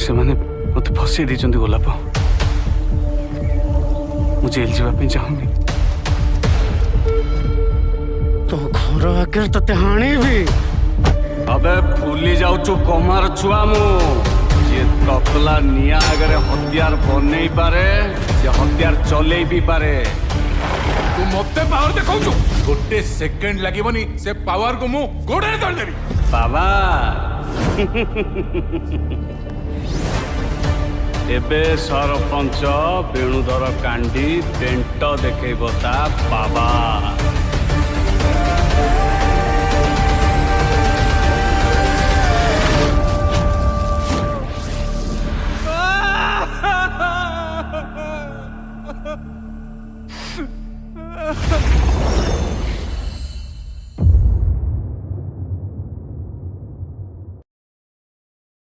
से माने मत फसई दी गोलाप मु जेल जावाई चाहूनी तो घर आगे ते हाणी भी अबे भूली जाऊचु कमार छुआ मु ये तकला निया अगर हथियार बनई पारे से हथियार चले भी पारे तू मते पावर देखौ गोटे सेकंड लागबनी से पावर को मु गोड़े तळ देबी बाबा एबे सरपंच वेणुधर कांडी पेंट देखैबता बाबा